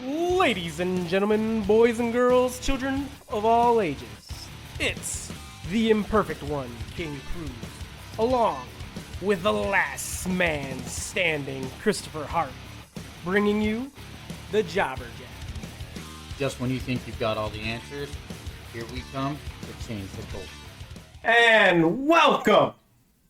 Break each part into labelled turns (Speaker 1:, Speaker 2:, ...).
Speaker 1: Ladies and gentlemen, boys and girls, children of all ages, it's the imperfect one, King Cruz, along with the last man standing, Christopher Hart, bringing you the Jobber Jab.
Speaker 2: Just when you think you've got all the answers, here we come to change the culture.
Speaker 1: And welcome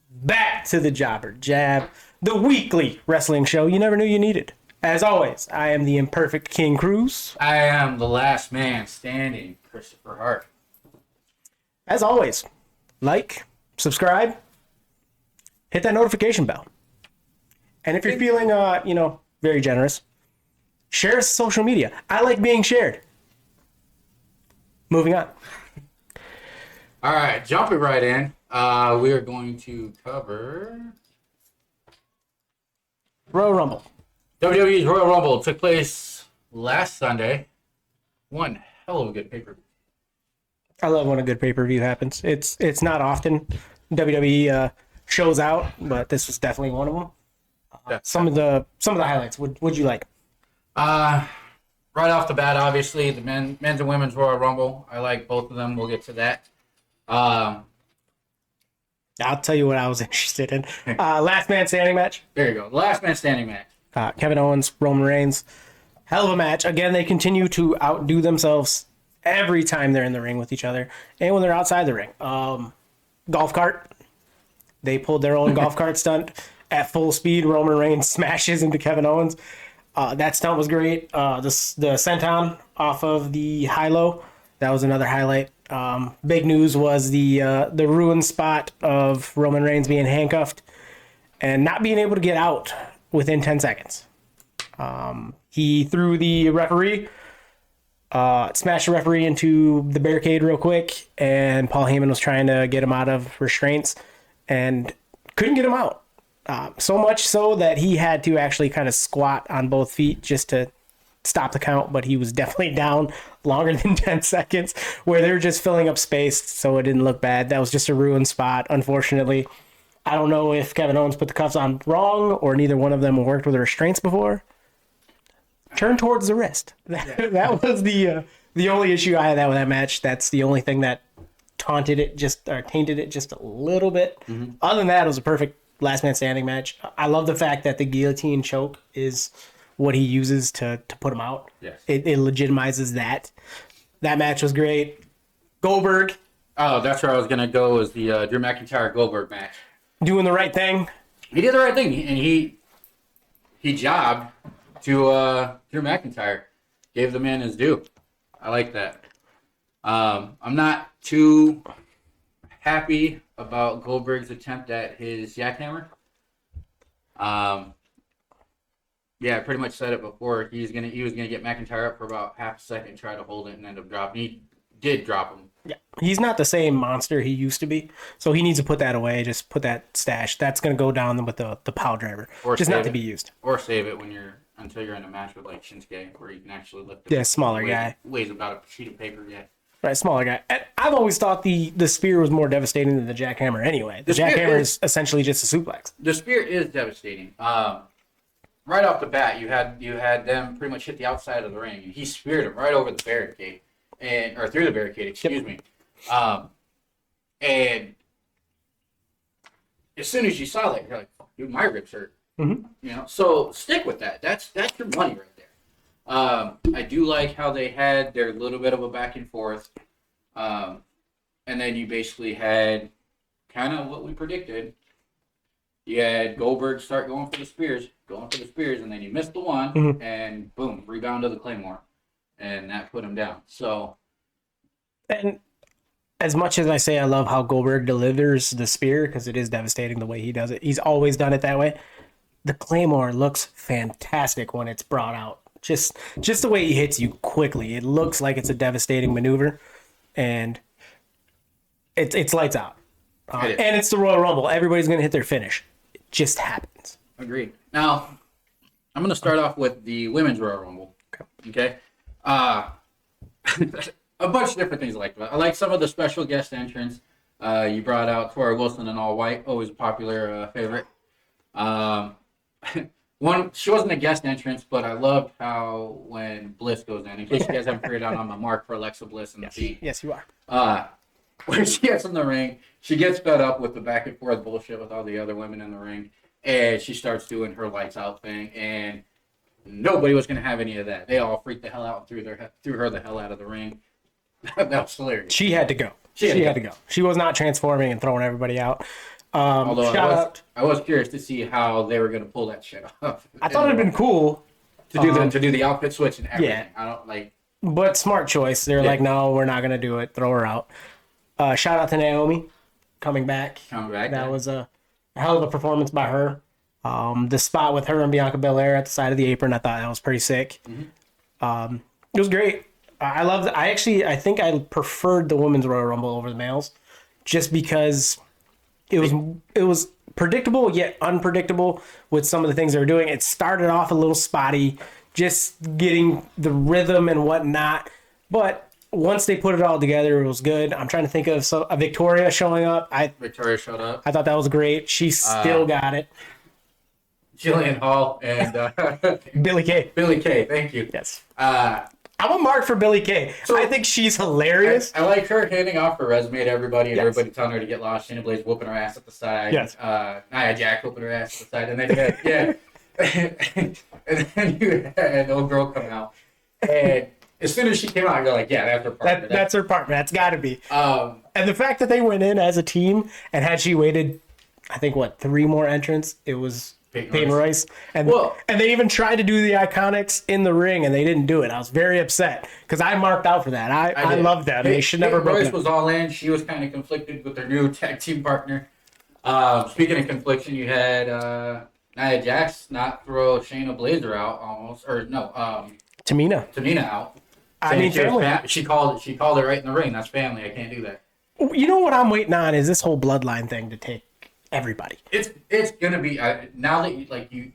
Speaker 1: back to the Jobber Jab, the weekly wrestling show you never knew you needed. As always, I am the imperfect King Cruz.
Speaker 2: I am the last man standing, Christopher Hart.
Speaker 1: As always, like, subscribe, hit that notification bell. And if you're feeling, very generous, share us on social media. I like being shared. Moving on.
Speaker 2: All right, jumping right in. We are going to cover
Speaker 1: Royal Rumble.
Speaker 2: WWE's Royal Rumble took place last Sunday. One hell of a good pay-per-view.
Speaker 1: I love when a good pay-per-view happens. It's not often WWE shows out, but this was definitely one of them. Some of the highlights. Would you like?
Speaker 2: Right off the bat, obviously the men's and women's Royal Rumble. I like both of them. We'll get to that.
Speaker 1: I'll tell you what I was interested in. Last man standing match.
Speaker 2: There you go. Last man standing match.
Speaker 1: Kevin Owens, Roman Reigns. Hell of a match. Again, they continue to outdo themselves every time they're in the ring with each other and when they're outside the ring. Golf cart. They pulled their own golf cart stunt at full speed. Roman Reigns smashes into Kevin Owens. That stunt was great. The senton off of the high-low. That was another highlight. Big news was the ruin spot of Roman Reigns being handcuffed and not being able to get out within 10 seconds. He threw the referee, smashed the referee into the barricade real quick, and Paul Heyman was trying to get him out of restraints and couldn't get him out. So much so that he had to actually kind of squat on both feet just to stop the count, but he was definitely down longer than 10 seconds where they were just filling up space so it didn't look bad. That was just a ruined spot, unfortunately. I don't know if Kevin Owens put the cuffs on wrong or neither one of them worked with the restraints before. Turn towards the wrist. That was the only issue I had with that match. That's the only thing that tainted it just a little bit. Mm-hmm. Other than that, it was a perfect last man standing match. I love the fact that the guillotine choke is what he uses to put him out.
Speaker 2: Yes.
Speaker 1: It legitimizes that. That match was great. Goldberg.
Speaker 2: Oh, that's where I was going to go, was the Drew McIntyre Goldberg match.
Speaker 1: Doing the right thing.
Speaker 2: He did the right thing, and he jobbed to Drew McIntyre. Gave the man his due. I like that. I'm not too happy about Goldberg's attempt at his jackhammer. Yeah, I pretty much said it before. He was gonna get McIntyre up for about half a second, try to hold it, and end up dropping. He did drop him.
Speaker 1: Yeah, he's not the same monster he used to be, so he needs to put that away. Just put that stash. That's gonna go down with the pile driver,
Speaker 2: or
Speaker 1: just not to be used.
Speaker 2: Or save it until you're in a match with like Shinsuke, where you can actually lift it.
Speaker 1: Yeah, smaller guy.
Speaker 2: Weighs about a sheet of paper. Yeah.
Speaker 1: Right, smaller guy. And I've always thought the spear was more devastating than the jackhammer. Anyway, the jackhammer is essentially just a suplex.
Speaker 2: The spear is devastating. Right off the bat, you had them pretty much hit the outside of the ring, and he speared him right over the barricade, or through the barricade. Excuse me. And as soon as you saw that, you're like, "Dude, my ribs hurt." Mm-hmm. So stick with that. That's your money right there. I do like how they had their little bit of a back and forth, and then you basically had kind of what we predicted. You had Goldberg start going for the spears, and then he missed the one, mm-hmm. and boom, rebound to the Claymore, and that put him down. So,
Speaker 1: and as much as I say I love how Goldberg delivers the spear, because it is devastating the way he does it, he's always done it that way. The Claymore looks fantastic when it's brought out. Just the way he hits you quickly, it looks like it's a devastating maneuver, and it's lights out. And it's the Royal Rumble. Everybody's going to hit their finish. It just happens.
Speaker 2: Agreed. Now, I'm going to start off with the Women's Royal Rumble. Okay? A bunch of different things I like. I like some of the special guest entrants. You brought out Tori Wilson in all white. Always a popular favorite. She wasn't a guest entrance, but I loved how when Bliss goes in case you guys haven't figured out, I'm a mark for Alexa Bliss in the feet.
Speaker 1: Yes, you are.
Speaker 2: When she gets in the ring, she gets fed up with the back and forth bullshit with all the other women in the ring, and she starts doing her lights out thing, and nobody was going to have any of that. They all freaked the hell out and threw her the hell out of the ring. That was hilarious.
Speaker 1: She had to go. She had to go. She was not transforming and throwing everybody out.
Speaker 2: Although I was curious to see how they were going to pull that shit off.
Speaker 1: I thought it'd been cool
Speaker 2: to do the outfit switch and everything.
Speaker 1: Yeah.
Speaker 2: I don't like.
Speaker 1: But smart choice. They're like, no, we're not gonna do it. Throw her out. Shout out to Naomi coming back. That was a hell of a performance by her. The spot with her and Bianca Belair at the side of the apron, I thought that was pretty sick. Mm-hmm. It was great. I loved it. I think I preferred the women's Royal Rumble over the males, just because it was predictable yet unpredictable with some of the things they were doing. It started off a little spotty, just getting the rhythm and whatnot, but once they put it all together, it was good. I'm trying to think of Victoria showing up.
Speaker 2: Victoria showed up.
Speaker 1: I thought that was great. She still got it.
Speaker 2: Jillian Hall and
Speaker 1: Billy Kay.
Speaker 2: Billy Kay, thank you.
Speaker 1: Yes. I'm a mark for Billy Kay. So I think she's hilarious.
Speaker 2: I like her handing off her resume to everybody and everybody telling her to get lost. Shayna Blaze whooping her ass at the side.
Speaker 1: Yes.
Speaker 2: Nia Jax whooping her ass at the side. And then and then you had an old girl come out. And as soon as she came out, you're like, yeah, that's her partner.
Speaker 1: That's her partner. That's got to be. And the fact that they went in as a team, and had she waited, I think, 3 more entrants, it was Peyton Royce. And they even tried to do the Iconics in the ring, and they didn't do it. I was very upset because I marked out for that. I love that. They should never broke it.
Speaker 2: Royce was all in. She was kind of conflicted with her new tag team partner. Speaking of confliction, you had Nia Jax not throw Shayna Blazer out almost, or no, Tamina out.
Speaker 1: I mean, family.
Speaker 2: She called it right in the ring. That's family. I can't do that.
Speaker 1: You know what I'm waiting on is this whole bloodline thing to take everybody.
Speaker 2: It's gonna be now that you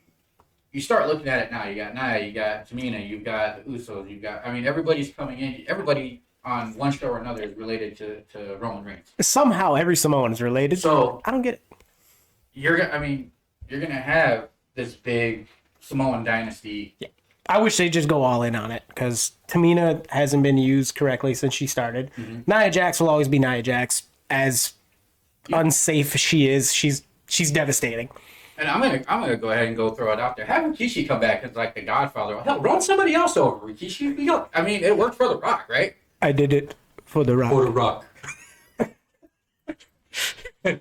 Speaker 2: start looking at it now. You got Nia, you got Tamina, you've got the Usos, everybody's coming in. Everybody on one show or another is related to Roman Reigns.
Speaker 1: Somehow every Samoan is related. So I don't get it.
Speaker 2: You're gonna have this big Samoan dynasty.
Speaker 1: Yeah. I wish they'd just go all in on it because Tamina hasn't been used correctly since she started. Mm-hmm. Nia Jax will always be Nia Jax. As unsafe as she is, she's devastating.
Speaker 2: And I'm gonna go ahead and go throw it out there. Have Rikishi come back as like the Godfather. Hell, run somebody else over, Rikishi. It worked for The Rock, right?
Speaker 1: I did it for The Rock.
Speaker 2: For The Rock.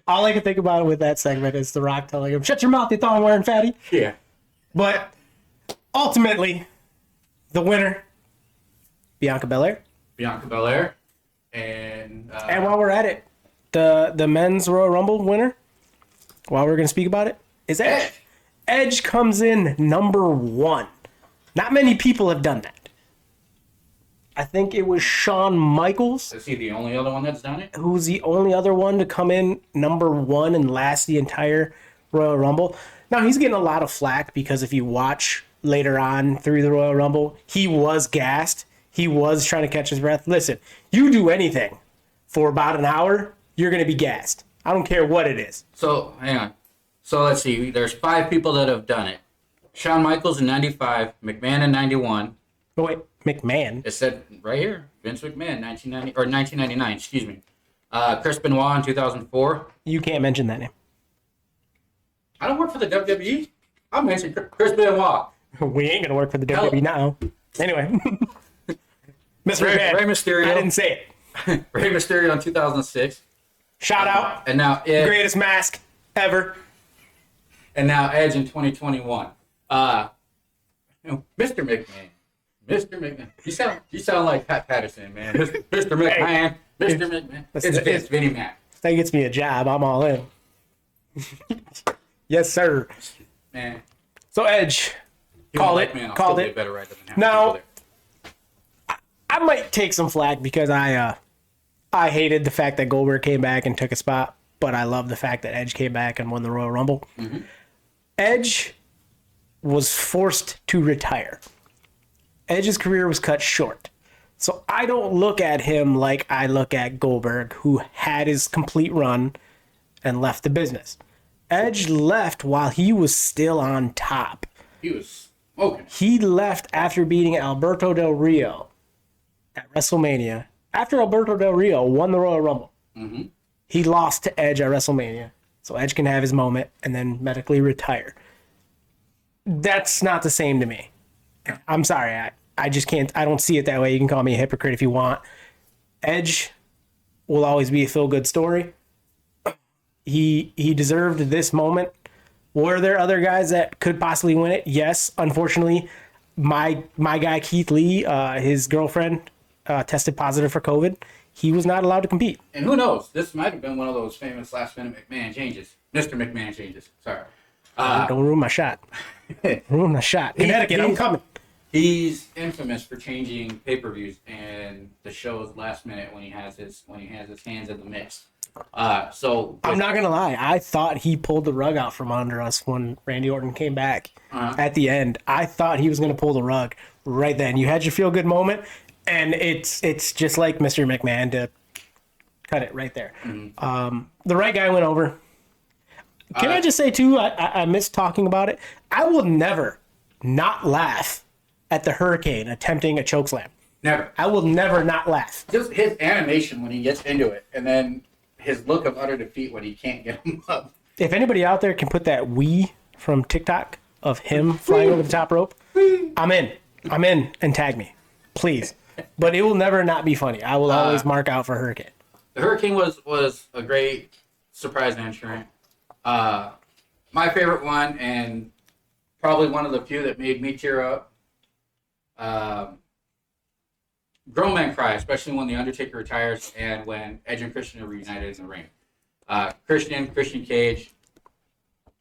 Speaker 1: All I can think about with that segment is The Rock telling him, "Shut your mouth, you thong wearing fatty."
Speaker 2: Yeah.
Speaker 1: But ultimately, the winner, Bianca Belair.
Speaker 2: And
Speaker 1: while we're at it, the men's Royal Rumble winner, while we're going to speak about it, is Edge. Edge comes in number 1. Not many people have done that. I think it was Shawn Michaels.
Speaker 2: Is he the only other one that's done it?
Speaker 1: Who's the only other one to come in number 1 and last the entire Royal Rumble. Now, he's getting a lot of flack because if you watch later on through the Royal Rumble, he was gassed. He was trying to catch his breath. Listen, you do anything for about an hour, you're going to be gassed. I don't care what it is.
Speaker 2: So, hang on. So, let's see. There's 5 people that have done it. Shawn Michaels in 95, McMahon in 91.
Speaker 1: Oh, wait, McMahon?
Speaker 2: It said right here, Vince McMahon, 1999, excuse me. Chris Benoit in 2004.
Speaker 1: You can't mention that name.
Speaker 2: I don't work for the WWE. I'll mention Chris Benoit.
Speaker 1: We ain't going to work for the WWE now. Anyway. Mr.
Speaker 2: Rey Mysterio.
Speaker 1: I didn't say
Speaker 2: it. Rey Mysterio in 2006.
Speaker 1: Shout out.
Speaker 2: And now Edge.
Speaker 1: Greatest mask ever.
Speaker 2: And now Edge in 2021. Mr. McMahon. Mr. McMahon. You sound like Pat Patterson, man. Mr. McMahon. Hey, Mr. McMahon. It's Vinnie Mac.
Speaker 1: That gets me a job. I'm all in. Yes, sir.
Speaker 2: Man.
Speaker 1: So Edge. Called it. Called it.
Speaker 2: Better right than
Speaker 1: now, I might take some flack because I hated the fact that Goldberg came back and took a spot, but I love the fact that Edge came back and won the Royal Rumble. Mm-hmm. Edge was forced to retire. Edge's career was cut short. So I don't look at him like I look at Goldberg, who had his complete run and left the business. Edge left while he was still on top.
Speaker 2: He was smoking.
Speaker 1: He left after beating Alberto Del Rio at WrestleMania. After Alberto Del Rio won the Royal Rumble, he lost to Edge at WrestleMania. So Edge can have his moment and then medically retire. That's not the same to me. I'm sorry. I just can't. I don't see it that way. You can call me a hypocrite if you want. Edge will always be a feel-good story. He deserved this moment. Were there other guys that could possibly win it? Yes. Unfortunately, my guy Keith Lee, his girlfriend, tested positive for COVID. He was not allowed to compete.
Speaker 2: And who knows? This might have been one of those famous last-minute McMahon changes. Mr. McMahon changes. Sorry.
Speaker 1: Don't ruin my shot. Ruin my shot. Connecticut, I'm coming.
Speaker 2: He's infamous for changing pay-per-views and the shows last minute when he has his hands in the mix. So
Speaker 1: I'm not gonna lie. I thought he pulled the rug out from under us when Randy Orton came back at the end. I thought he was gonna pull the rug right then. You had your feel-good moment, and it's just like Mr. McMahon to cut it right there. The right guy went over. Can I just say too? I missed talking about it. I will never not laugh at the Hurricane attempting a chokeslam.
Speaker 2: Never.
Speaker 1: I will never not laugh.
Speaker 2: Just his animation when he gets into it, and then his look of utter defeat when he can't get him up.
Speaker 1: If anybody out there can put that "wee" from TikTok of him flying over the top rope, I'm in. And tag me, please. But it will never not be funny. I will always mark out for Hurricane.
Speaker 2: The Hurricane was a great surprise entrant. My favorite one, and probably one of the few that made me tear up. Grown men cry, especially when the Undertaker retires and when Edge and Christian are reunited in the ring. Christian Cage,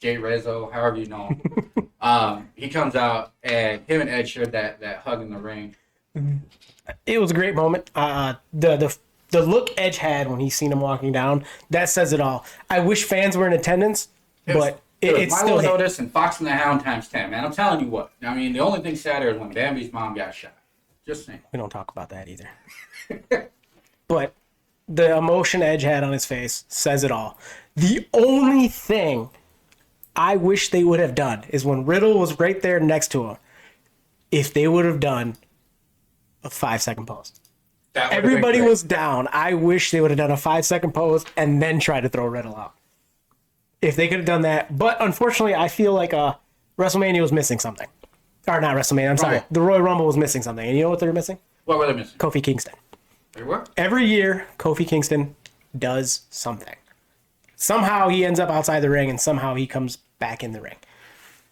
Speaker 2: Jay Rezzo, however you know him. He comes out and him and Edge shared that hug in the ring.
Speaker 1: It was a great moment. The look Edge had when he seen him walking down, that says it all. I wish fans were in attendance, but it's still
Speaker 2: Milo Notice and Fox and the Hound times 10, man. I'm telling you what. I mean, the only thing sadder is when Bambi's mom got shot. Just saying.
Speaker 1: We don't talk about that either. But the emotion Edge had on his face says it all. The only thing I wish they would have done is when Riddle was right there next to him, if they would have done a 5-second pose. Everybody was down. I wish they would have done a 5-second pose and then try to throw Riddle out. If they could have done that. But unfortunately, I feel like WrestleMania was missing something. Or not WrestleMania, I'm sorry. The Royal Rumble was missing something. And you know what they're missing?
Speaker 2: What were they missing?
Speaker 1: Kofi Kingston.
Speaker 2: They were?
Speaker 1: Every year, Kofi Kingston does something. Somehow he ends up outside the ring and somehow he comes back in the ring.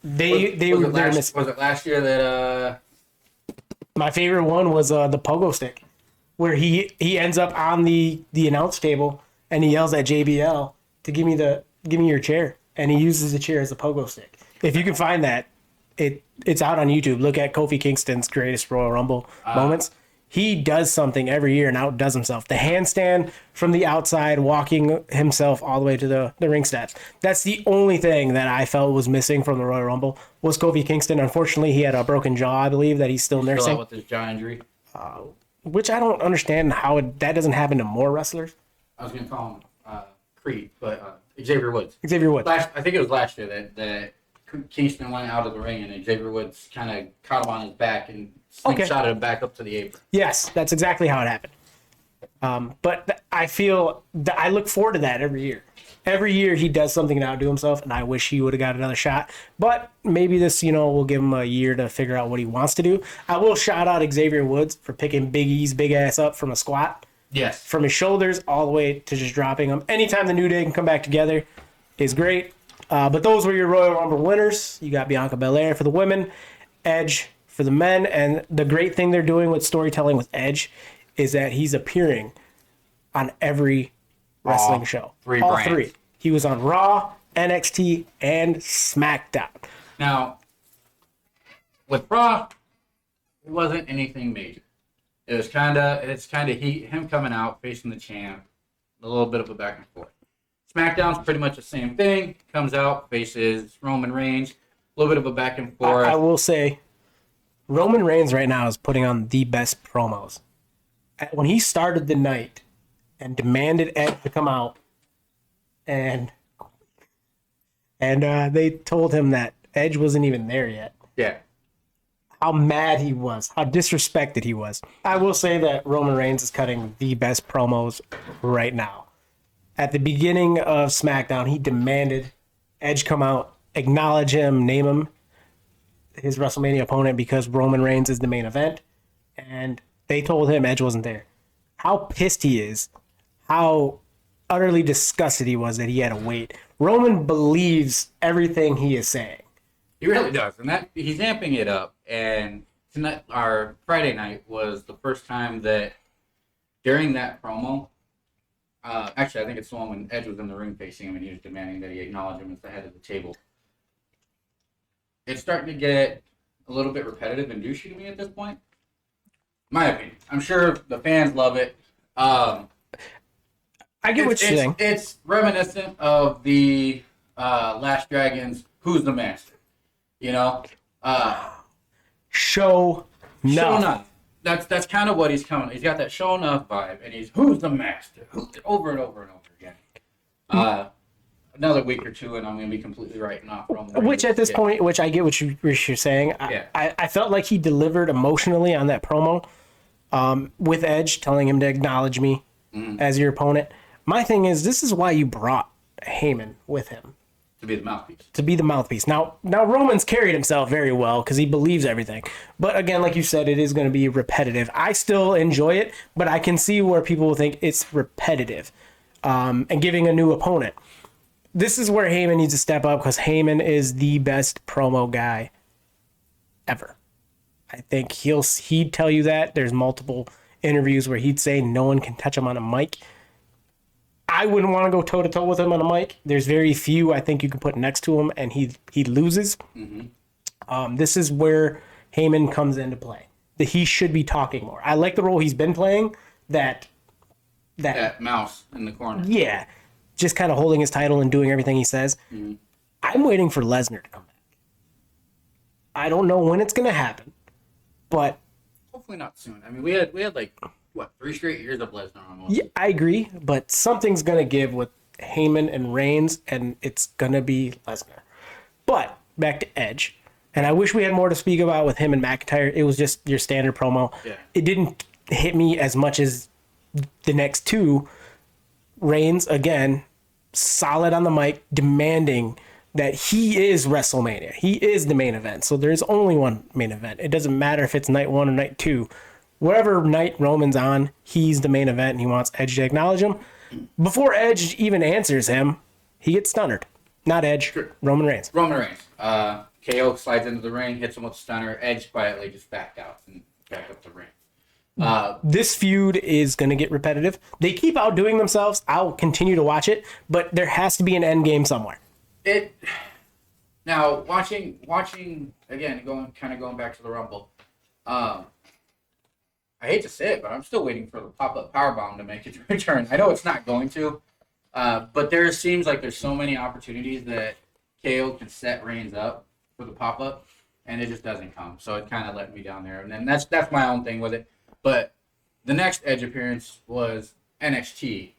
Speaker 2: Was it last year that...
Speaker 1: My favorite one was the pogo stick, where he ends up on the announce table and he yells at JBL to give me your chair, and he uses the chair as a pogo stick. If you can find that, it's out on YouTube. Look at Kofi Kingston's greatest Royal Rumble moments. He does something every year and outdoes himself. The handstand from the outside, walking himself all the way to the ring steps. That's the only thing that I felt was missing from the Royal Rumble was Kofi Kingston. Unfortunately, he had a broken jaw, I believe, that he's still nursing.
Speaker 2: Still out with his jaw injury.
Speaker 1: Which I don't understand how that doesn't happen to more wrestlers.
Speaker 2: I was going to call him Creed, but Xavier Woods.
Speaker 1: Xavier Woods.
Speaker 2: I think it was last year that Kingston went out of the ring and Xavier Woods kind of caught him on his back and slingshotted him back up to the apron.
Speaker 1: Yes, that's exactly how it happened. But I feel that I look forward to that every year. Every year he does something to outdo himself, and I wish he would have got another shot. But maybe this, will give him a year to figure out what he wants to do. I will shout out Xavier Woods for picking Big E's big ass up from a squat.
Speaker 2: Yes.
Speaker 1: From his shoulders all the way to just dropping him. Anytime the New Day can come back together is great. But those were your Royal Rumble winners. You got Bianca Belair for the women, Edge for the men, and the great thing they're doing with storytelling with Edge is that he's appearing on every wrestling show. All three. He was on Raw, NXT, and SmackDown.
Speaker 2: Now, with Raw, it wasn't anything major. It's kind of him coming out, facing the champ, a little bit of a back and forth. SmackDown's pretty much the same thing. Comes out, faces Roman Reigns, a little bit of a back and forth.
Speaker 1: I will say, Roman Reigns right now is putting on the best promos. When he started the night and demanded Edge to come out, and they told him that Edge wasn't even there yet.
Speaker 2: Yeah.
Speaker 1: How mad he was, how disrespected he was. I will say that Roman Reigns is cutting the best promos right now. At the beginning of SmackDown, he demanded Edge come out, acknowledge him, name him his WrestleMania opponent because Roman Reigns is the main event. And they told him Edge wasn't there. How pissed he is, how utterly disgusted he was that he had to wait. Roman believes everything he is saying.
Speaker 2: He really does, and that he's amping it up. And tonight, our Friday night, was the first time that during that promo, actually, I think it's the one when Edge was in the ring facing him, and he was demanding that he acknowledge him as the head of the table. It's starting to get a little bit repetitive and douchey to me at this point. My opinion. I'm sure the fans love it.
Speaker 1: I get what you're saying.
Speaker 2: It's reminiscent of the Last Dragon's Who's the Master? You know?
Speaker 1: Show enough.
Speaker 2: That's kind of what he's coming. He's got that show enough vibe, and he's Who's the Master? Over and over and over again. Another week or two, and I'm going to be completely writing off Roman Reigns.
Speaker 1: Which at this point, which I get what you're saying. I felt like he delivered emotionally on that promo with Edge, telling him to acknowledge me as your opponent. My thing is, this is why you brought Heyman with him.
Speaker 2: To be the mouthpiece.
Speaker 1: To be the mouthpiece. Now Roman's carried himself very well because he believes everything. But again, like you said, it is going to be repetitive. I still enjoy it, but I can see where people will think it's repetitive and giving a new opponent. This is where Heyman needs to step up because Heyman is the best promo guy ever. I think he'd tell you that. There's multiple interviews where he'd say no one can touch him on a mic. I wouldn't want to go toe-to-toe with him on a mic. There's very few I think you can put next to him, and he loses. Mm-hmm. This is where Heyman comes into play. That he should be talking more. I like the role he's been playing. That
Speaker 2: mouse in the corner.
Speaker 1: Yeah. Just kind of holding his title and doing everything he says. Mm-hmm. I'm waiting for Lesnar to come back. I don't know when it's going to happen, but
Speaker 2: hopefully not soon. I mean, we had like 3 straight years of Lesnar almost.
Speaker 1: Yeah, I agree, but something's going to give with Heyman and Reigns, and it's going to be Lesnar. But back to Edge, and I wish we had more to speak about with him and McIntyre. It was just your standard promo. Yeah. It didn't hit me as much as the next two. Reigns, again, solid on the mic, demanding that he is WrestleMania. He is the main event. So there's only one main event. It doesn't matter if it's night 1 or night 2. Wherever night Roman's on, he's the main event, and he wants Edge to acknowledge him. Before Edge even answers him, he gets stunnered. Not Edge, sure. Roman Reigns.
Speaker 2: Roman Reigns. KO slides into the ring, hits him with a stunner. Edge quietly just backed out and back up the ring.
Speaker 1: This feud is going to get repetitive. They keep outdoing themselves. I'll continue to watch it, but there has to be an end game somewhere.
Speaker 2: Now watching again, going back to the Rumble. I hate to say it, but I'm still waiting for the pop-up powerbomb to make its return. I know it's not going to, but there seems like there's so many opportunities that KO can set Reigns up for the pop-up, and it just doesn't come. So it kind of let me down there, and then that's my own thing with it. But the next Edge appearance was NXT.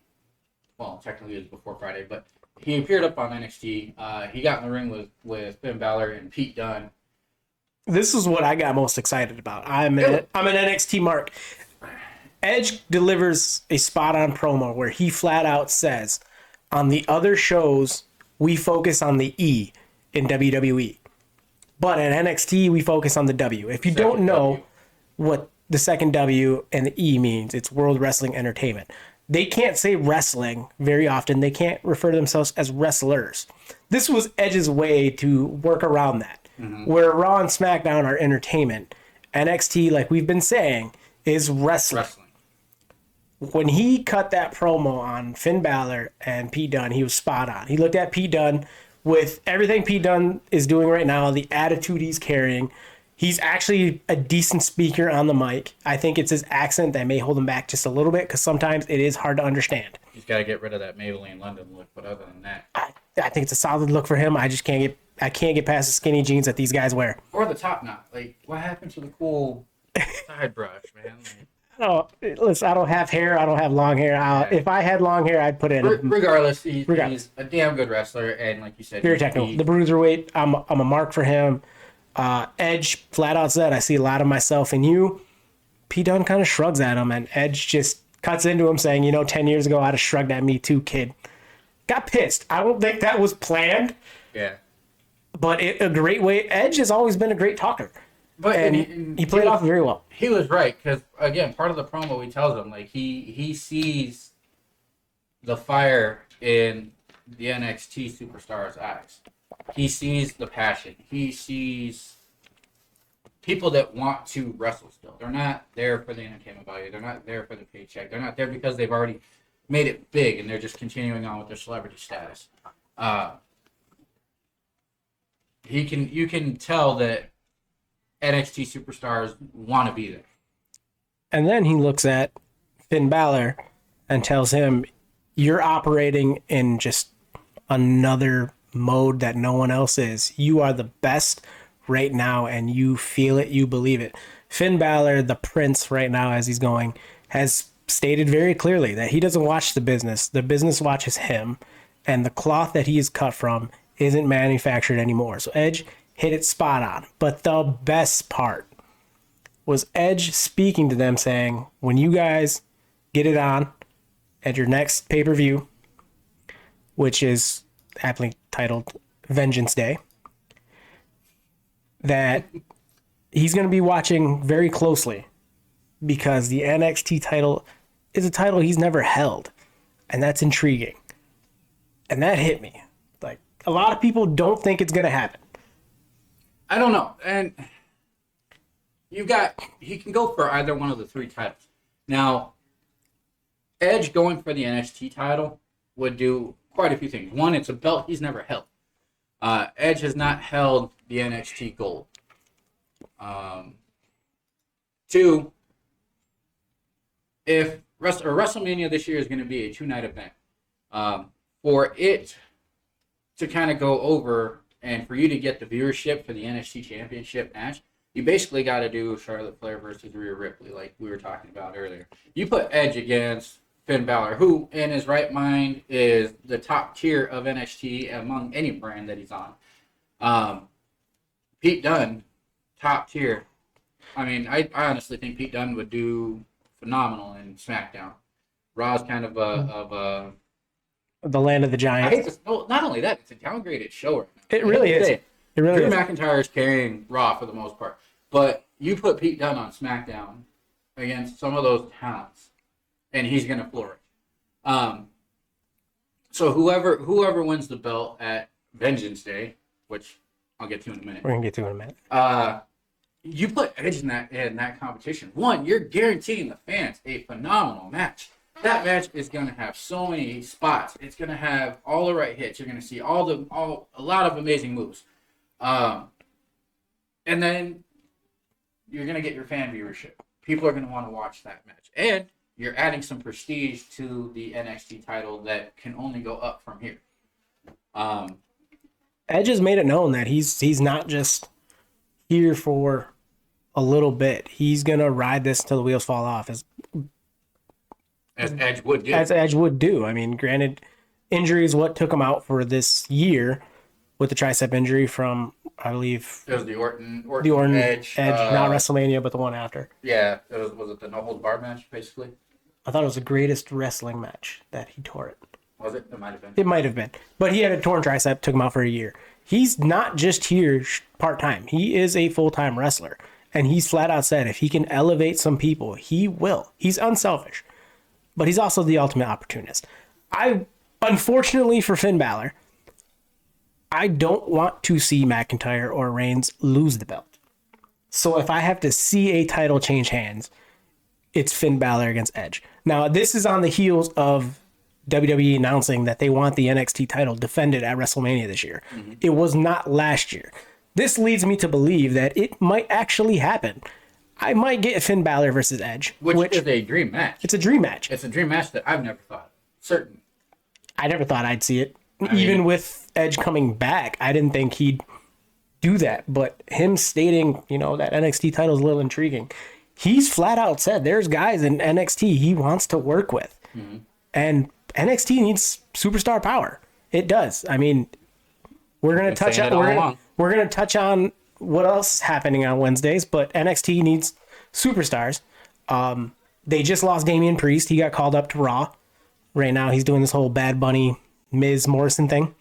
Speaker 2: Well, technically it was before Friday, but he appeared up on NXT. He got in the ring with Finn Balor and Pete Dunne.
Speaker 1: This is what I got most excited about. I'm an NXT mark. Edge delivers a spot-on promo where he flat out says, on the other shows, we focus on the E in WWE. But at NXT, we focus on the W. If you don't know what the second W and the E means, it's World Wrestling Entertainment. They can't say wrestling very often. They can't refer to themselves as wrestlers. This was Edge's way to work around that. Mm-hmm. Where Raw and SmackDown are entertainment, NXT, like we've been saying, is wrestling. When he cut that promo on Finn Balor and Pete Dunne, he was spot on. He looked at Pete Dunne with everything Pete Dunne is doing right now, the attitude he's carrying. He's actually a decent speaker on the mic. I think it's his accent that may hold him back just a little bit because sometimes it is hard to understand.
Speaker 2: He's got to get rid of that Maybelline London look, but other than that,
Speaker 1: I think it's a solid look for him. I just can't get past the skinny jeans that these guys wear.
Speaker 2: Or the top knot. Like, what happened to the cool side brush, man?
Speaker 1: Listen, I don't have hair. I don't have long hair. If I had long hair, I'd put it in.
Speaker 2: Regardless, he's a damn good wrestler, and like you said,
Speaker 1: very technical. The bruiserweight, I'm a mark for him. Edge flat out said, I see a lot of myself in you. Pete Dunne kind of shrugs at him, and Edge just cuts into him saying, 10 years ago, I'd have shrugged at me too, kid. Got pissed. I don't think that was planned.
Speaker 2: Yeah.
Speaker 1: But a great way. Edge has always been a great talker.
Speaker 2: But
Speaker 1: and he played off very well.
Speaker 2: He was right, because, again, part of the promo he tells him, like, he sees the fire in the NXT superstars' eyes. He sees the passion. He sees people that want to wrestle still. They're not there for the entertainment value. They're not there for the paycheck. They're not there because they've already made it big and they're just continuing on with their celebrity status. You can tell that NXT superstars want to be there.
Speaker 1: And then he looks at Finn Balor and tells him, you're operating in just another mode that no one else is. You are the best right now, and you feel it, you believe it. Finn Balor, the prince right now as he's going, has stated very clearly that he doesn't watch the business. The business watches him, and the cloth that he is cut from isn't manufactured anymore. So Edge hit it spot on. But the best part was Edge speaking to them saying, when you guys get it on at your next pay-per-view, which is aptly titled Vengeance Day, that he's going to be watching very closely because the NXT title is a title he's never held. And that's intriguing. And that hit me. Like, a lot of people don't think it's going to happen.
Speaker 2: I don't know. And he can go for either one of the three titles. Now, Edge going for the NXT title would do quite a few things. One, it's a belt he's never held. Edge has not held the NXT gold. Two, if WrestleMania this year is going to be a 2-night event, for it to kind of go over and for you to get the viewership for the NXT Championship match, you basically got to do Charlotte Flair versus Rhea Ripley, like we were talking about earlier. You put Edge against Finn Balor, who in his right mind is the top tier of NXT among any brand that he's on. Pete Dunne, top tier. I mean, I honestly think Pete Dunne would do phenomenal in SmackDown. Raw's kind of
Speaker 1: the land of the giants.
Speaker 2: Not only that, it's a downgraded show right now.
Speaker 1: It really is. It really
Speaker 2: Drew
Speaker 1: is.
Speaker 2: McIntyre is carrying Raw for the most part. But you put Pete Dunne on SmackDown against some of those talents, and he's going to flourish. So whoever wins the belt at Vengeance Day, which I'll get to in a minute.
Speaker 1: We're going to get to it in a minute.
Speaker 2: You put Edge in that competition. One, you're guaranteeing the fans a phenomenal match. That match is going to have so many spots. It's going to have all the right hits. You're going to see a lot of amazing moves. And then you're going to get your fan viewership. People are going to want to watch that match. And you're adding some prestige to the NXT title that can only go up from here.
Speaker 1: Edge has made it known that he's not just here for a little bit. He's going to ride this until the wheels fall off. As
Speaker 2: Edge would do.
Speaker 1: As Edge would do. I mean, granted, injury is what took him out for this year with the tricep injury from, I believe...
Speaker 2: It was the Orton
Speaker 1: Edge, not WrestleMania, but the one after.
Speaker 2: Yeah, was it the No Holds Barred match, basically?
Speaker 1: I thought it was the greatest wrestling match that he tore it.
Speaker 2: Was it? It might have been.
Speaker 1: It might have been. But he had a torn tricep, took him out for a year. He's not just here part-time. He is a full-time wrestler. And he's flat out said if he can elevate some people, he will. He's unselfish. But he's also the ultimate opportunist. Unfortunately for Finn Balor, I don't want to see McIntyre or Reigns lose the belt. So if I have to see a title change hands, it's Finn Balor against Edge. Now, this is on the heels of WWE announcing that they want the NXT title defended at WrestleMania this year. Mm-hmm. It was not last year. This leads me to believe that it might actually happen. I might get Finn Balor versus Edge.
Speaker 2: Which is a dream match.
Speaker 1: It's a dream match.
Speaker 2: It's a dream match that I've never thought. Certain.
Speaker 1: I never thought I'd see it. Even with Edge coming back, I didn't think he'd do that. But him stating, that NXT title is a little intriguing. He's flat out said there's guys in NXT he wants to work with. Mm-hmm. And NXT needs superstar power. It does. I mean, we're going to touch on what else is happening on Wednesdays? But NXT needs superstars. They just lost Damian Priest. He got called up to Raw. Right now, he's doing this whole Bad Bunny, Miz Morrison thing.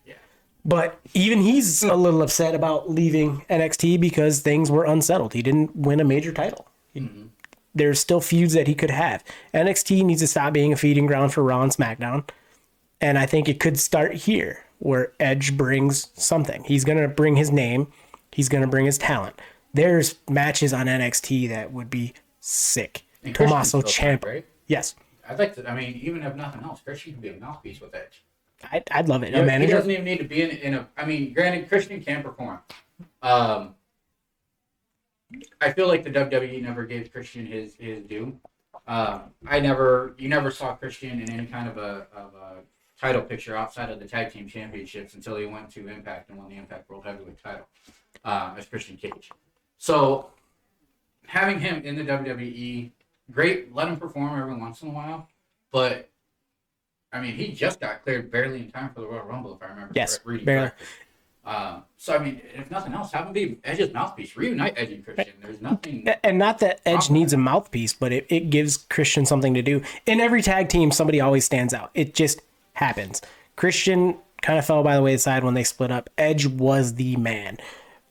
Speaker 2: Yeah.
Speaker 1: But even he's a little upset about leaving NXT because things were unsettled. He didn't win a major title. There's still feuds that he could have. NXT needs to stop being a feeding ground for Raw and SmackDown. And I think it could start here, where Edge brings something. He's going to bring his name. He's going to bring his talent. There's matches on NXT that would be sick.
Speaker 2: And
Speaker 1: Tommaso
Speaker 2: Christian's still
Speaker 1: Ciampa.
Speaker 2: fine, right?
Speaker 1: Yes.
Speaker 2: I'd like to. I mean, even if nothing else, Christian can be a mouthpiece with Edge.
Speaker 1: I'd love it.
Speaker 2: Yeah,
Speaker 1: A
Speaker 2: he
Speaker 1: manager.
Speaker 2: doesn't even need to be in a. I mean, granted, Christian can perform. I feel like the WWE never gave Christian his due. You never saw Christian in any kind of a title picture outside of the tag team championships until he went to Impact and won the Impact World Heavyweight title as Christian Cage. So having him in the WWE, great. Let him perform every once in a while, but I mean, he just got cleared barely in time for the Royal Rumble, if I remember.
Speaker 1: Yes,
Speaker 2: reading
Speaker 1: barely.
Speaker 2: correctly. So I mean, if nothing else, have him be Edge's mouthpiece. Reunite Edge and Christian. There's nothing.
Speaker 1: And not that Edge needs a mouthpiece, but it gives Christian something to do. In every tag team, somebody always stands out. It just happens. Christian kind of fell by the wayside when they split up. Edge was the man.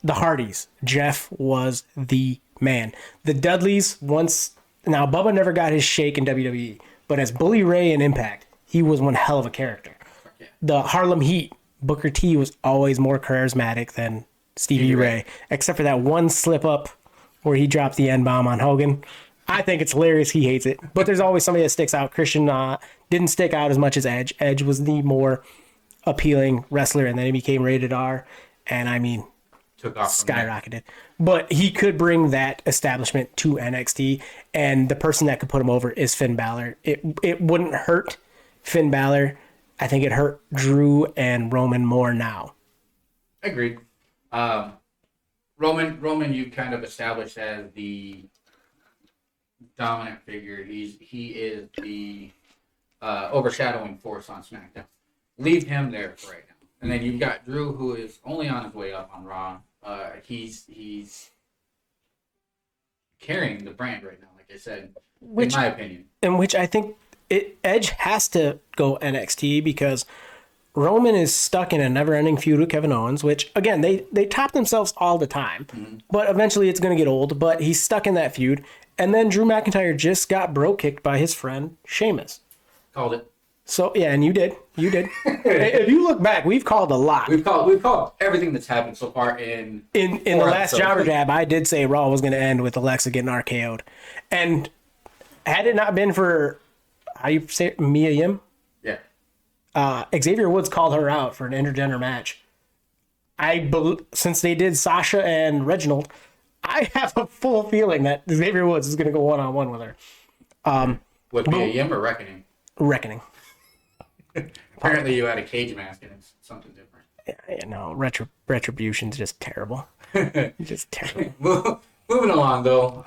Speaker 1: The Hardys, Jeff was the man. The Dudleys, now Bubba never got his shake in WWE, but as Bully Ray in Impact, he was one hell of a character.
Speaker 2: Yeah.
Speaker 1: The Harlem Heat, Booker T was always more charismatic than Stevie Ray, except for that one slip up where he dropped the N-bomb on Hogan. I think it's hilarious. He hates it. But there's always somebody that sticks out. Christian didn't stick out as much as Edge. Edge was the more appealing wrestler, and then he became rated R. And I mean,
Speaker 2: Took off from there.
Speaker 1: skyrocketed. But he could bring that establishment to NXT, and the person that could put him over is Finn Balor. It wouldn't hurt Finn Balor. I think it hurt Drew and Roman more now.
Speaker 2: Agreed. Roman, you kind of established as the dominant figure. He is the overshadowing force on SmackDown. Leave him there for right now. And then you've got Drew, who is only on his way up on Raw. He's carrying the brand right now, like I said, in my opinion.
Speaker 1: In which I think Edge has to go NXT because Roman is stuck in a never-ending feud with Kevin Owens, which, again, they top themselves all the time. Mm-hmm. But eventually it's going to get old, but he's stuck in that feud. And then Drew McIntyre just got bro-kicked by his friend Sheamus.
Speaker 2: Called it.
Speaker 1: So, yeah, and you did. If you look back, we've called a lot.
Speaker 2: We've called everything that's happened so far in
Speaker 1: the last Jobber Jab. I did say Raw was going to end with Alexa getting RKO'd. And had it not been for, how you say it, Mia Yim?
Speaker 2: Yeah.
Speaker 1: Xavier Woods called her out for an intergender match. Since they did Sasha and Reginald, I have a full feeling that Xavier Woods is going to go one-on-one with her.
Speaker 2: With Mia Yim or Reckoning?
Speaker 1: Reckoning.
Speaker 2: Apparently you had a cage mask and it's something different.
Speaker 1: Yeah, no, Retribution's just terrible. Just terrible.
Speaker 2: Moving along, though.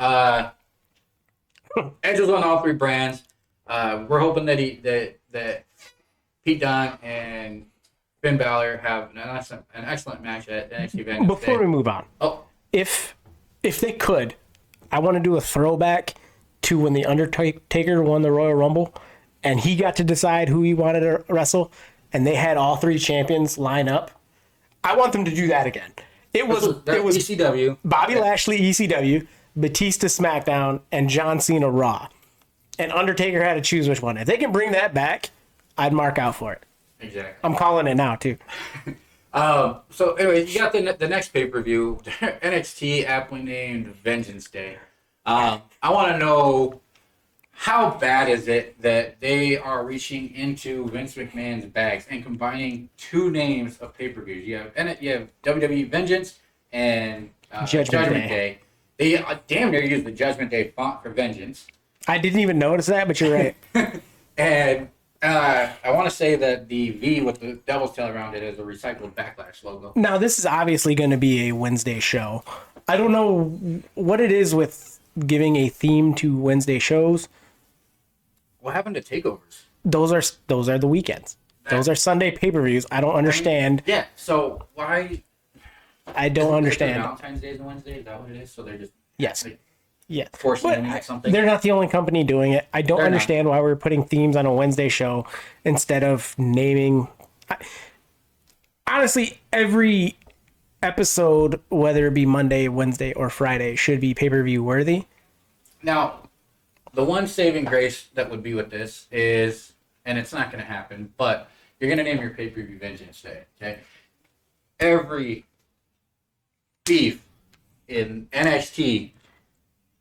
Speaker 2: Edge was on all three brands. We're hoping that Pete Dunne and Finn Balor have an excellent match at NXT Vengeance.
Speaker 1: Before we move on, if they could, I want to do a throwback to when The Undertaker won the Royal Rumble and he got to decide who he wanted to wrestle, and they had all three champions line up. I want them to do that again. It was
Speaker 2: ECW.
Speaker 1: Bobby Lashley, ECW, Batista, SmackDown, and John Cena, Raw. And Undertaker had to choose which one. If they can bring that back, I'd mark out for it.
Speaker 2: Exactly.
Speaker 1: I'm calling it now, too.
Speaker 2: So anyway, you got the next pay-per-view, NXT, aptly named Vengeance Day. I want to know, how bad is it that they are reaching into Vince McMahon's bags and combining two names of pay-per-views? You have WWE Vengeance and Judgment Day. They damn near use the Judgment Day font for Vengeance.
Speaker 1: I didn't even notice that, but you're right.
Speaker 2: And I want to say that the V with the devil's tail around it is a recycled Backlash logo.
Speaker 1: Now, this is obviously going to be a Wednesday show. I don't know what it is with giving a theme to Wednesday shows.
Speaker 2: What happened to takeovers?
Speaker 1: Those are the weekends. Those are Sunday pay-per-views. I don't understand.
Speaker 2: So why?
Speaker 1: I don't understand.
Speaker 2: Valentine's Day is Wednesday. Is that what it is? So they're just
Speaker 1: Yes.
Speaker 2: like,
Speaker 1: Yeah.
Speaker 2: forcing
Speaker 1: But
Speaker 2: them into something.
Speaker 1: they're not the only company doing it. I don't
Speaker 2: They're
Speaker 1: understand why we're putting themes on a Wednesday show instead of naming. Honestly, every episode, whether it be Monday, Wednesday, or Friday, should be pay-per-view worthy.
Speaker 2: Now, the one saving grace that would be with this is, and it's not going to happen, but you're going to name your pay-per-view Vengeance Day, okay? Every beef in NXT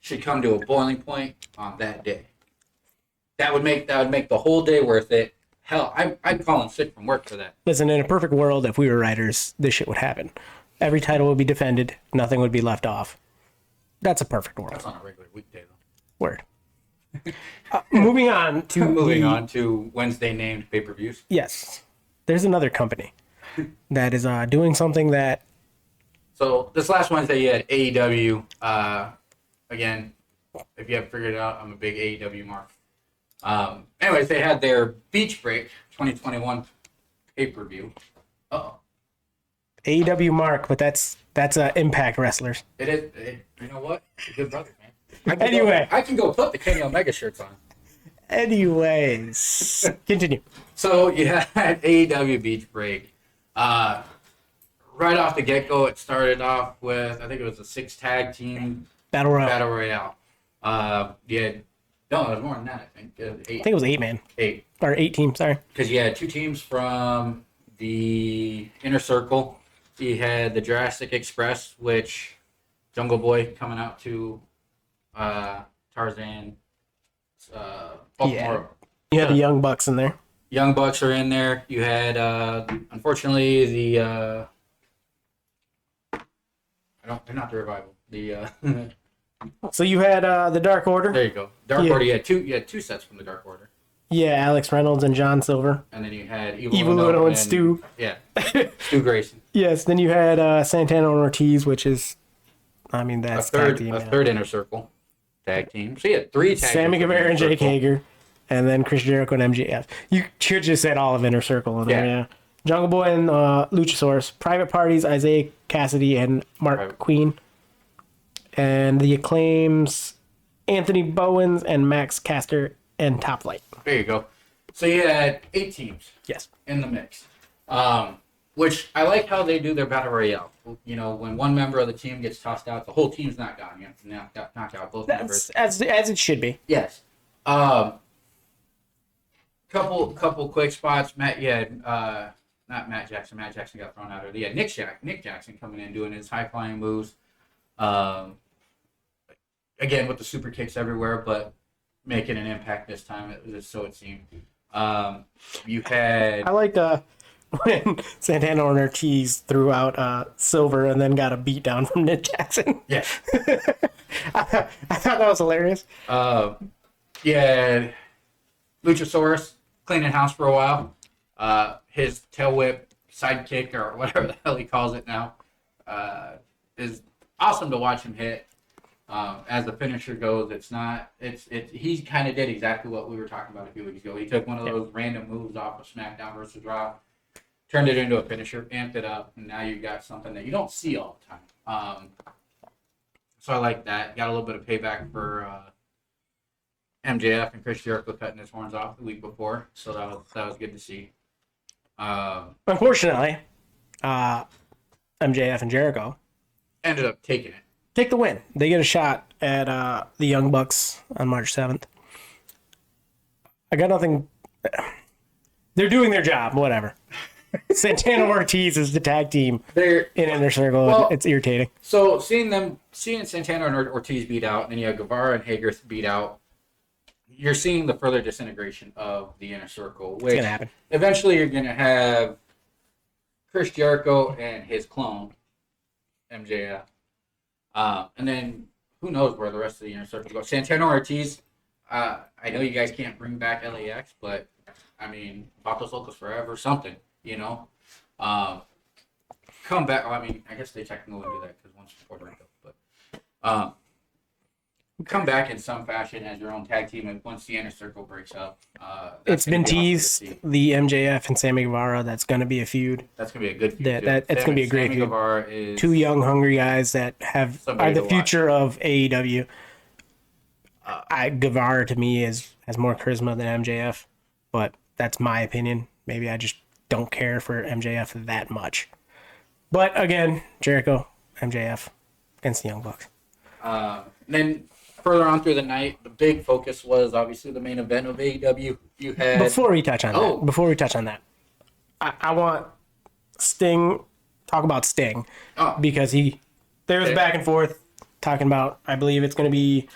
Speaker 2: should come to a boiling point on that day. That would make the whole day worth it. Hell, I'd call in sick from work for that.
Speaker 1: Listen, in a perfect world, if we were writers, this shit would happen. Every title would be defended. Nothing would be left off. That's a perfect world.
Speaker 2: That's on a regular weekday, though.
Speaker 1: Word. Moving on
Speaker 2: to Wednesday named pay-per-views.
Speaker 1: Yes. There's another company that is doing something that...
Speaker 2: So this last Wednesday, you had AEW. Again, if you haven't figured it out, I'm a big AEW mark. Anyways, they had their Beach Break 2021 pay-per-view. Uh-oh.
Speaker 1: AEW mark, but that's Impact Wrestlers.
Speaker 2: It is. You know what? Good brother, man. I can go put the Kenny Omega shirts on.
Speaker 1: Anyways, continue.
Speaker 2: So you had AEW Beach Break. Right off the get-go, it started off with, I think it was a 6-tag team
Speaker 1: Battle Royale.
Speaker 2: You had, no, it was more than that, I think. 8.
Speaker 1: I think it was 8 man.
Speaker 2: 8.
Speaker 1: Or 8 teams, sorry.
Speaker 2: Because you had 2 teams from the Inner Circle. You had the Jurassic Express, which Jungle Boy coming out to Tarzan. Baltimore.
Speaker 1: You had the Young Bucks in there.
Speaker 2: Young Bucks are in there. You had, unfortunately, the they're not the Revival. The
Speaker 1: So you had the Dark Order.
Speaker 2: there you go. Dark Order. You had two sets from the Dark Order.
Speaker 1: Yeah, Alex Reynolds and John Silver.
Speaker 2: And then you had
Speaker 1: Evil Uno and Stu.
Speaker 2: Yeah, Stu Grayson.
Speaker 1: Yes, then you had Santana and Ortiz, which is, I mean, that's
Speaker 2: a third Inner Circle tag team. So you had 3 tag
Speaker 1: Sammy
Speaker 2: teams.
Speaker 1: Guevara and Jake Hager, and then Chris Jericho and MJF. You should just said all of Inner Circle in there, yeah. Jungle Boy and Luchasaurus. Private Parties, Isaiah Cassidy and Mark Queen. And the Acclaims, Anthony Bowens and Max Caster and Top Flight.
Speaker 2: There you go. So you had 8 teams.
Speaker 1: Yes.
Speaker 2: In the mix. Which I like how they do their battle royale. You know, when one member of the team gets tossed out, the whole team's not gone. You have to knock out both members.
Speaker 1: As it should be.
Speaker 2: Yes. Couple quick spots. Not Matt Jackson. Matt Jackson got thrown out early. Yeah, Nick Jackson coming in doing his high flying moves. Again with the super kicks everywhere, but making an impact this time. So it seemed. You had.
Speaker 1: I liked when Santana and Ortiz threw out Silver and then got a beat down from Nick Jackson.
Speaker 2: Yeah.
Speaker 1: I thought that was hilarious.
Speaker 2: Yeah, Luchasaurus cleaning house for a while. His tail whip sidekick or whatever the hell he calls it now is awesome to watch him hit. As the finisher goes, he kind of did exactly what we were talking about a few weeks ago. He took one of those random moves off of SmackDown versus Raw, turned it into a finisher, amped it up, and now you've got something that you don't see all the time. So I like that. Got a little bit of payback for MJF and Chris Jericho cutting his horns off the week before, so that was good to see.
Speaker 1: Unfortunately, MJF and Jericho
Speaker 2: ended up taking it.
Speaker 1: Take the win. They get a shot at the Young Bucks on March 7th. I got nothing. They're doing their job, whatever. Santana Ortiz is the tag team in Inner Circle. Well, it's irritating.
Speaker 2: So seeing Santana and Ortiz beat out, and then you have Guevara and Hager beat out, you're seeing the further disintegration of the Inner Circle. Which
Speaker 1: it's gonna happen.
Speaker 2: Eventually you're gonna have Chris Jericho and his clone, MJF. And then who knows where the rest of the Inner Circle goes. Santana Ortiz, I know you guys can't bring back LAX, but I mean, Vatos Locos forever, something, you know. Come back. I mean, I guess they technically wouldn't do that because one's Puerto Rico, but come back in some fashion as your own tag team and once the inner circle breaks up.
Speaker 1: It's been
Speaker 2: be awesome to
Speaker 1: teased,
Speaker 2: see.
Speaker 1: the MJF and Sammy Guevara. That's going to be a feud.
Speaker 2: That's gonna be a good feud.
Speaker 1: That's going to be a great
Speaker 2: Sammy
Speaker 1: feud.
Speaker 2: Guevara is
Speaker 1: Two young, hungry guys that are the future of AEW. Guevara to me has more charisma than MJF, but that's my opinion. Maybe I just don't care for MJF that much. But again, Jericho, MJF against the Young Bucks.
Speaker 2: Then further on through the night, the big focus was obviously the main event of AEW. You had
Speaker 1: Before we touch on that, I want Sting talk about Sting because there's back and forth talking about. I believe it's going to be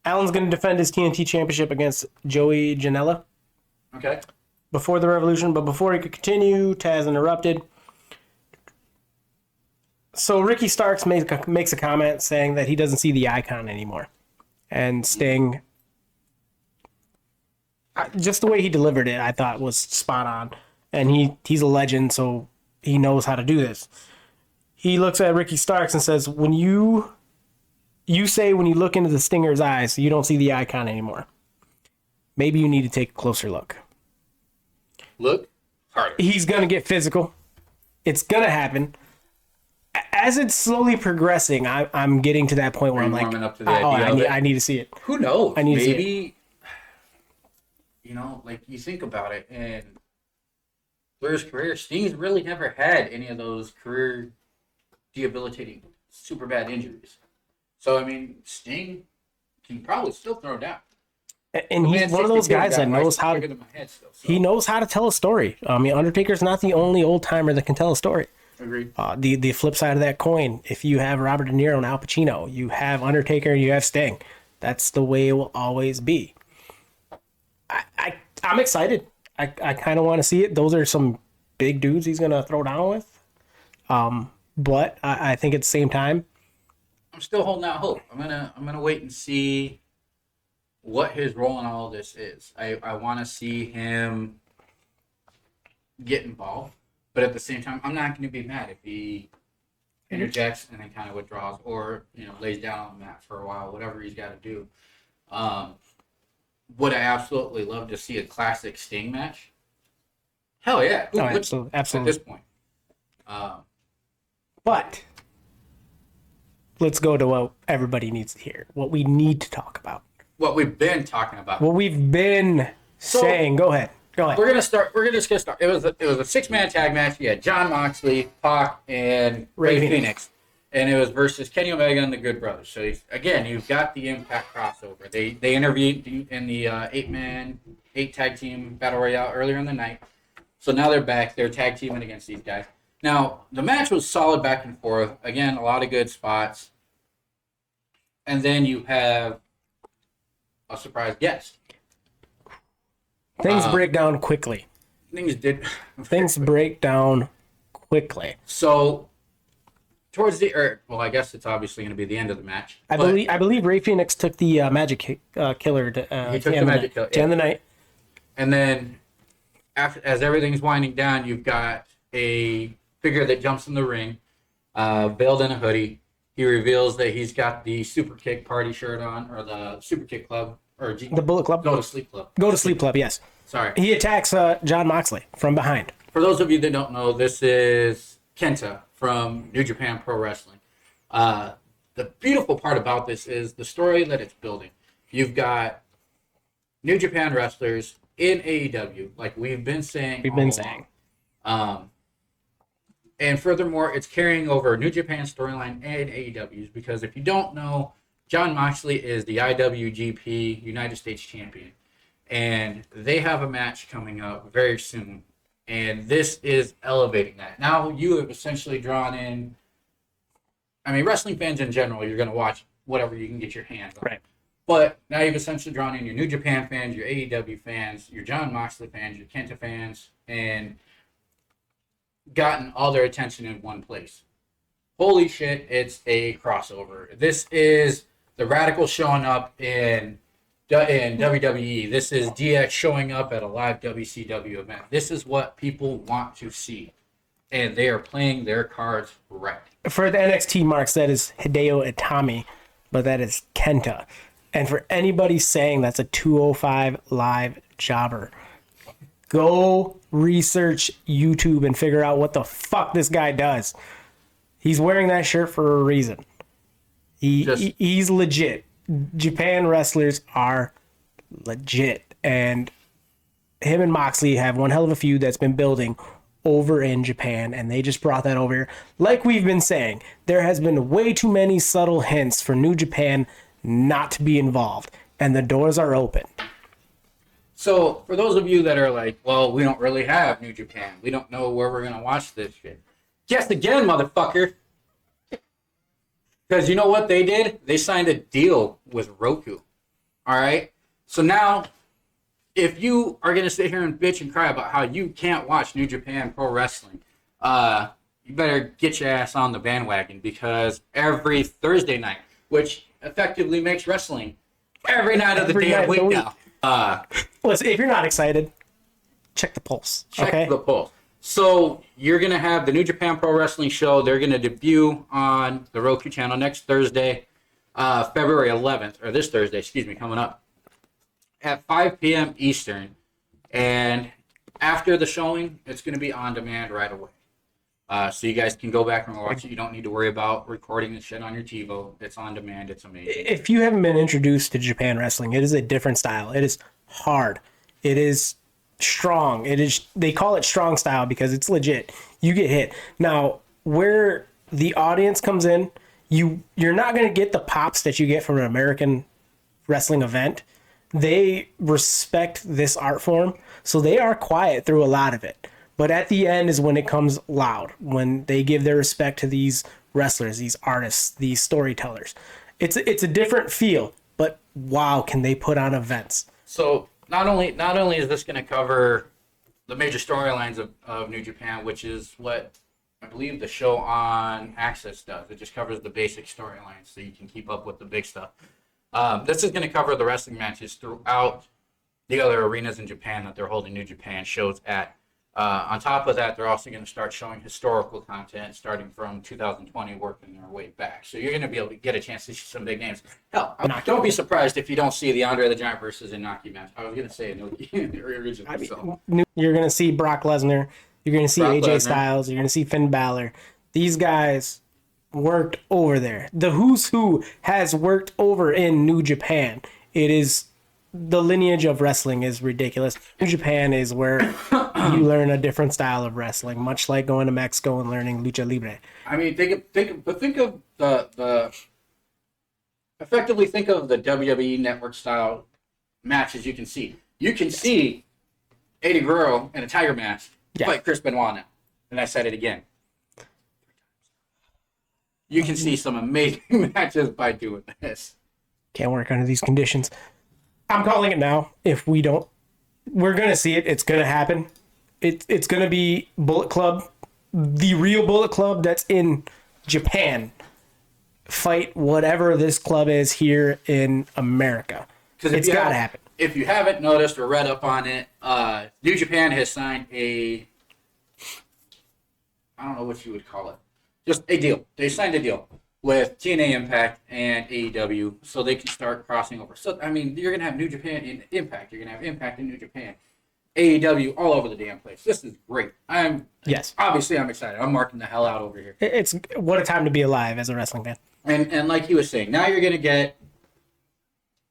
Speaker 1: Allen's going to defend his TNT championship against Joey Janela.
Speaker 2: Okay.
Speaker 1: Before the Revolution, but before he could continue, Taz interrupted. So Ricky Starks makes a comment saying that he doesn't see the icon anymore. And Sting, just the way he delivered it, I thought was spot on. And he's a legend, so he knows how to do this. He looks at Ricky Starks and says, when you say when you look into the Stinger's eyes, you don't see the icon anymore. Maybe you need to take a closer look.
Speaker 2: Look harder.
Speaker 1: He's going to get physical. It's going to happen. As it's slowly progressing, I'm getting to that point where I'm like,
Speaker 2: up to the idea
Speaker 1: I need to see it.
Speaker 2: Who knows?
Speaker 1: I need to see
Speaker 2: Maybe, like you think about it, and through his career, Sting's really never had any of those career debilitating, super bad injuries. So, I mean, Sting can probably still throw down.
Speaker 1: And he's one of those guys that knows how to. He knows how to tell a story. I mean, Undertaker's not the only old timer that can tell a story.
Speaker 2: Agreed.
Speaker 1: The flip side of that coin, if you have Robert De Niro and Al Pacino, you have Undertaker and you have Sting. That's the way it will always be. I'm excited. I kind of want to see it. Those are some big dudes he's gonna throw down with. But I think at the same time,
Speaker 2: I'm still holding out hope. I'm gonna wait and see what his role in all of this is. I want to see him get involved. But at the same time, I'm not going to be mad if he interjects and then kind of withdraws or, lays down on the mat for a while, whatever he's got to do. Would I absolutely love to see a classic Sting match? Hell yeah.
Speaker 1: Absolutely.
Speaker 2: At this point.
Speaker 1: But let's go to what everybody needs to hear, what we need to talk about.
Speaker 2: What we've been talking about.
Speaker 1: What we've been saying. Go ahead.
Speaker 2: We're just gonna start. It was a 6-man tag match. You had Jon Moxley, Pac, and Ray Phoenix, and it was versus Kenny Omega and the Good Brothers. So you've got the Impact crossover. They interviewed in the 8 tag team battle royale earlier in the night. So now they're back. They're tag teaming against these guys. Now the match was solid back and forth. Again, a lot of good spots. And then you have a surprise guest.
Speaker 1: Things break down quickly.
Speaker 2: Things
Speaker 1: break down quickly.
Speaker 2: So, I guess it's obviously going to be the end of the match.
Speaker 1: I believe Ray Phoenix took the Magic Killer to end the night.
Speaker 2: And then, as everything's winding down, you've got a figure that jumps in the ring, veiled in a hoodie. He reveals that he's got the Super Kick party shirt on, or the Super Kick Club. Or
Speaker 1: the Bullet Club?
Speaker 2: Go to Sleep Club.
Speaker 1: Go to Sleep Club, yes.
Speaker 2: Sorry.
Speaker 1: He attacks Jon Moxley from behind.
Speaker 2: For those of you that don't know, this is Kenta from New Japan Pro Wrestling. The beautiful part about this is the story that it's building. You've got New Japan wrestlers in AEW, like we've been saying. And furthermore, it's carrying over New Japan storyline and AEW's, because if you don't know, Jon Moxley is the IWGP United States Champion, and they have a match coming up very soon, and this is elevating that. Now you have essentially drawn in, wrestling fans in general, you're going to watch whatever you can get your hands on.
Speaker 1: Right.
Speaker 2: But now you've essentially drawn in your New Japan fans, your AEW fans, your Jon Moxley fans, your Kenta fans, and gotten all their attention in one place. Holy shit, it's a crossover. This is the Radical showing up in WWE. This is DX showing up at a live WCW event. This is what people want to see. And they are playing their cards right.
Speaker 1: For the NXT marks, that is Hideo Itami, but that is Kenta. And for anybody saying that's a 205 live jobber, go research YouTube and figure out what the fuck this guy does. He's wearing that shirt for a reason. He's legit. Japan wrestlers are legit. And him and Moxley have one hell of a feud that's been building over in Japan, and they just brought that over here. Like we've been saying, there has been way too many subtle hints for New Japan not to be involved, and the doors are open.
Speaker 2: So, for those of you that are like, well, we don't really have New Japan. We don't know where we're going to watch this shit. Guess again, motherfucker. Because you know what they did? They signed a deal with Roku. All right? So now, if you are going to sit here and bitch and cry about how you can't watch New Japan Pro Wrestling, you better get your ass on the bandwagon, because every Thursday night, which effectively makes wrestling every night of the damn week now.
Speaker 1: Listen, if you're not excited, check the pulse.
Speaker 2: Check the pulse. So you're going to have the New Japan Pro Wrestling show. They're going to debut on the Roku channel next Thursday, February 11th, or this Thursday, excuse me, coming up at 5 p.m. Eastern. And after the showing, it's going to be on demand right away. So you guys can go back and watch it. You don't need to worry about recording the shit on your TiVo. It's on demand. It's amazing.
Speaker 1: If you haven't been introduced to Japan wrestling, it is a different style. It is hard. It is strong. It is. They call it strong style because it's legit. You get hit. Now, where the audience comes in, you're not going to get the pops that you get from an American wrestling event. They respect this art form, so they are quiet through a lot of it. But at the end is when it comes loud, when they give their respect to these wrestlers, these artists, these storytellers. It's a different feel, but wow, can they put on events?
Speaker 2: So not only is this going to cover the major storylines of New Japan, which is what I believe the show on Access does. It just covers the basic storylines so you can keep up with the big stuff. This is going to cover the wrestling matches throughout the other arenas in Japan that they're holding New Japan shows at. On top of that, they're also going to start showing historical content starting from 2020, working their way back. So you're going to be able to get a chance to see some big names. Hell, don't be surprised if you don't see the Andre the Giant versus Inoki match. I was going to say the original.
Speaker 1: You're going to see Brock Lesnar. You're going to see AJ
Speaker 2: Lesnar.
Speaker 1: Styles. You're going to see Finn Balor. These guys worked over there. The who's who has worked over in New Japan. It is... The lineage of wrestling is ridiculous. New Japan is where you learn a different style of wrestling, much like going to Mexico and learning lucha libre.
Speaker 2: I mean, think of the effectively think of the WWE Network style matches you can see. You can see Eddie Guerrero in a tiger mask fight Chris Benoit now, and I said it again. You can see some amazing matches by doing this.
Speaker 1: Can't work under these conditions. I'm calling it now. If we don't, we're going to see it. It's going to happen. It's going to be Bullet Club, the real Bullet Club that's in Japan, fight whatever this club is here in America. It's got to happen.
Speaker 2: If you haven't noticed or read up on it, New Japan has signed I don't know what you would call it, just a deal. They signed a deal with TNA Impact and AEW, so they can start crossing over. So, I mean, you're going to have New Japan in Impact. You're going to have Impact in New Japan. AEW all over the damn place. This is great. Obviously, I'm excited. I'm marking the hell out over here.
Speaker 1: It's what a time to be alive as a wrestling fan.
Speaker 2: And like he was saying, now you're going to get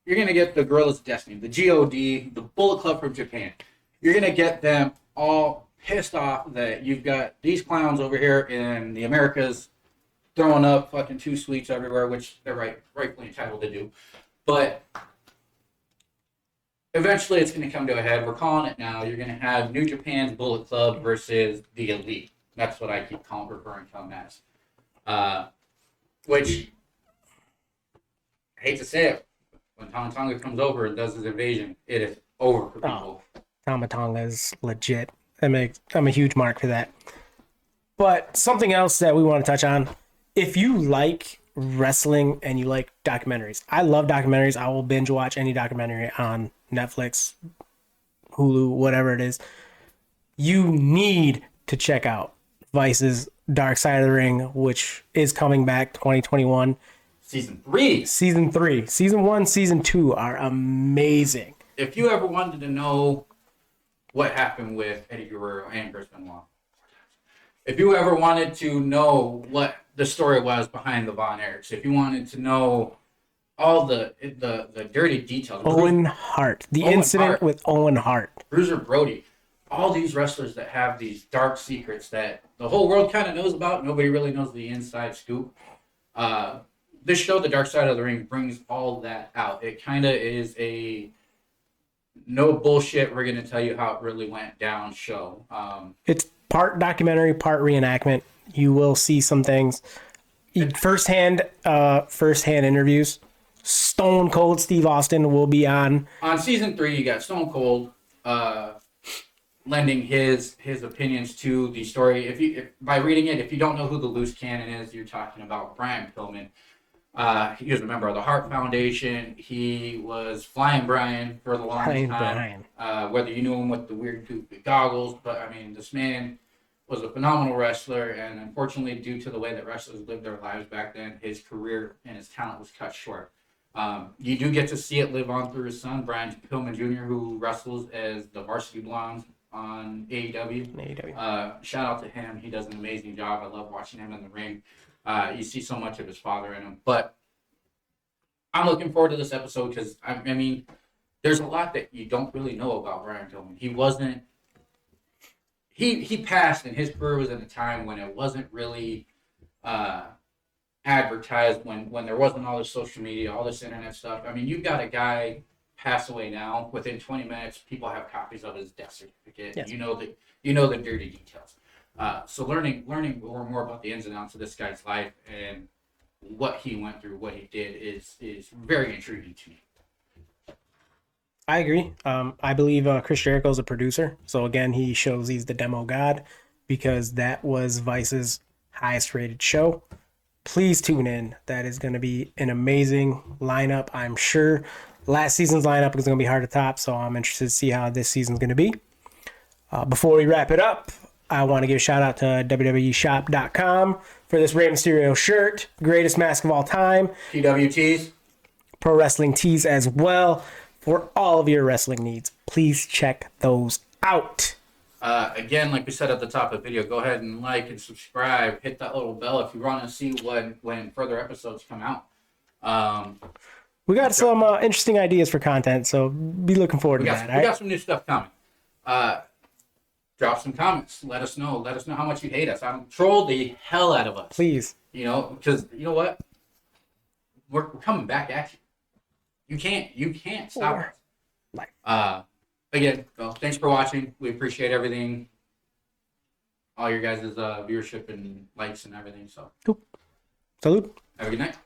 Speaker 2: the Guerrillas of Destiny, the GOD, the Bullet Club from Japan. You're going to get them all pissed off that you've got these clowns over here in the Americas throwing up fucking two sweets everywhere, which they're rightfully entitled to do. But eventually it's going to come to a head. We're calling it now. You're going to have New Japan's Bullet Club versus the Elite. That's what I keep referring to them as. Which, I hate to say it, when Tama Tonga comes over and does his invasion, it is over for people.
Speaker 1: Tama Tonga is legit. I'm a huge mark for that. But something else that we want to touch on, if you like wrestling and you like documentaries, I love documentaries. I will binge watch any documentary on Netflix, Hulu, whatever it is. You need to check out Vice's Dark Side of the Ring, which is coming back 2021.
Speaker 2: Season 3.
Speaker 1: Season 3. Season 1, Season 2 are amazing.
Speaker 2: If you ever wanted to know what happened with Eddie Guerrero and Chris Benoit, if you ever wanted to know what the story was behind the Von Erichs, if you wanted to know all the dirty details,
Speaker 1: Owen Hart. The incident with Owen Hart.
Speaker 2: Bruiser Brody, all these wrestlers that have these dark secrets that the whole world kind of knows about, nobody really knows the inside scoop. This show, The Dark Side of the Ring, brings all that out. It kind of is a no bullshit, we're going to tell you how it really went down show.
Speaker 1: It's part documentary, part reenactment. You will see some things. First-hand interviews. Stone Cold Steve Austin will be on.
Speaker 2: On Season 3, you got Stone Cold lending his opinions to the story. If by reading it, if you don't know who the loose cannon is, you're talking about Brian Pillman. He was a member of the Hart Foundation. He was Flying Brian for the longest time. Whether you knew him with the weird goofy goggles, but I mean, this man was a phenomenal wrestler, and unfortunately, due to the way that wrestlers lived their lives back then, his career and his talent was cut short. You do get to see it live on through his son, Brian Pillman Jr., who wrestles as the Varsity Blondes on AEW. Shout out to him. He does an amazing job. I love watching him in the ring. You see so much of his father in him. But I'm looking forward to this episode because, I mean, there's a lot that you don't really know about Brian Pillman. He wasn't... He passed, and his career was at a time when it wasn't really advertised, when there wasn't all this social media, all this internet stuff. I mean, you've got a guy pass away now. Within 20 minutes, people have copies of his death certificate. Yes. You know the dirty details. So learning more about the ins and outs of this guy's life and what he went through, what he did, is very intriguing to me.
Speaker 1: I agree. I believe Chris Jericho is a producer. So again, he shows he's the demo god because that was Vice's highest rated show. Please tune in. That is going to be an amazing lineup, I'm sure. Last season's lineup is going to be hard to top, so I'm interested to see how this season's going to be. Before we wrap it up, I want to give a shout out to WWEshop.com for this Rey Mysterio shirt. Greatest mask of all time.
Speaker 2: PWTs.
Speaker 1: Pro Wrestling Tees as well. For all of your wrestling needs, please check those out.
Speaker 2: Again, like we said at the top of the video, go ahead and like and subscribe. Hit that little bell if you want to see when further episodes come out.
Speaker 1: We got some interesting ideas for content, so be looking forward to that.
Speaker 2: We got some new stuff coming. Drop some comments. Let us know. Let us know how much you hate us. Troll the hell out of us.
Speaker 1: Please.
Speaker 2: Because you know what? We're coming back at you. You can't stop us. Again, well, thanks for watching. We appreciate everything. All your guys' viewership and likes and everything. So,
Speaker 1: cool. Salute.
Speaker 2: Have a good night.